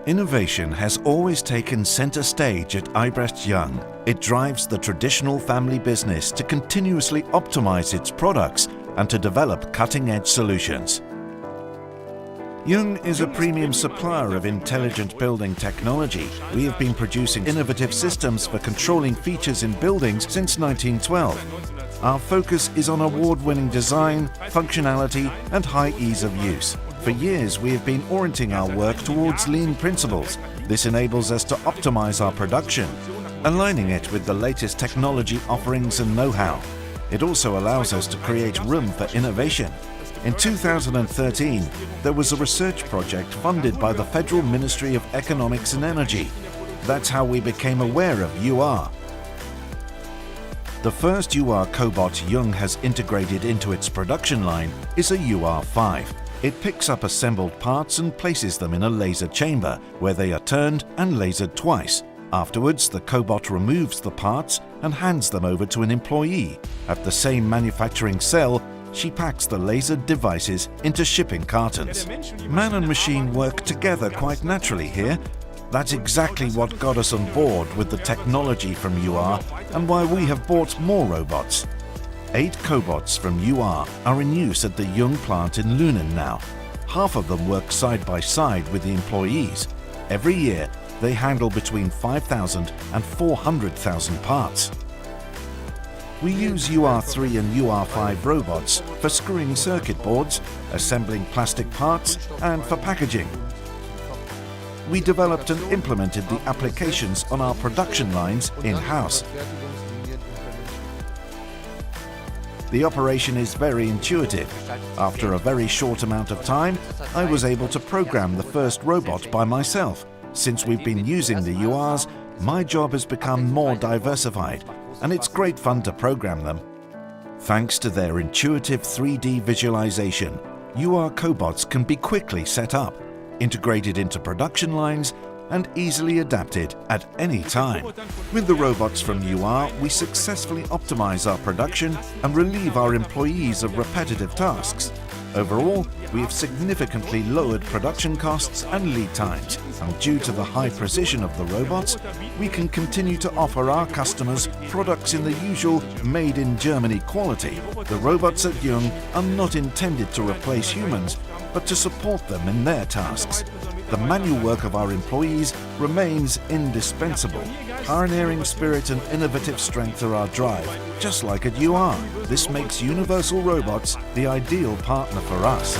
Innovation has always taken center stage at JUNG. It drives the traditional family business to continuously optimize its products and to develop cutting-edge solutions. JUNG is a premium supplier of intelligent building technology. We have been producing innovative systems for controlling features in buildings since 1912. Our focus is on award-winning design, functionality, and high ease of use. For years, we have been orienting our work towards lean principles. This enables us to optimize our production, aligning it with the latest technology offerings and know-how. It also allows us to create room for innovation. In 2013, there was a research project funded by the Federal Ministry of Economics and Energy. That's how we became aware of UR. The first UR cobot JUNG has integrated into its production line is a UR5. It picks up assembled parts and places them in a laser chamber, where they are turned and lasered twice. Afterwards, the cobot removes the parts and hands them over to an employee. At the same manufacturing cell, she packs the lasered devices into shipping cartons. Man and machine work together quite naturally here. That's exactly what got us on board with the technology from UR and why we have bought more robots. 8 cobots from UR are in use at the JUNG plant in Lunen now. Half of them work side by side with the employees. Every year, they handle between 5,000 and 400,000 parts. We use UR3 and UR5 robots for screwing circuit boards, assembling plastic parts, and for packaging. We developed and implemented the applications on our production lines in-house. The operation is very intuitive. After a very short amount of time, I was able to program the first robot by myself. Since we've been using the URs, my job has become more diversified, and it's great fun to program them. Thanks to their intuitive 3D visualization, UR cobots can be quickly set up, integrated into production lines, and easily adapted at any time. With the robots from UR, we successfully optimize our production and relieve our employees of repetitive tasks. Overall, we have significantly lowered production costs and lead times, and due to the high precision of the robots, we can continue to offer our customers products in the usual made in Germany quality. The robots at JUNG are not intended to replace humans, but to support them in their tasks. The manual work of our employees remains indispensable. Pioneering spirit and innovative strength are our drive, just like at UR. This makes Universal Robots the ideal partner for us.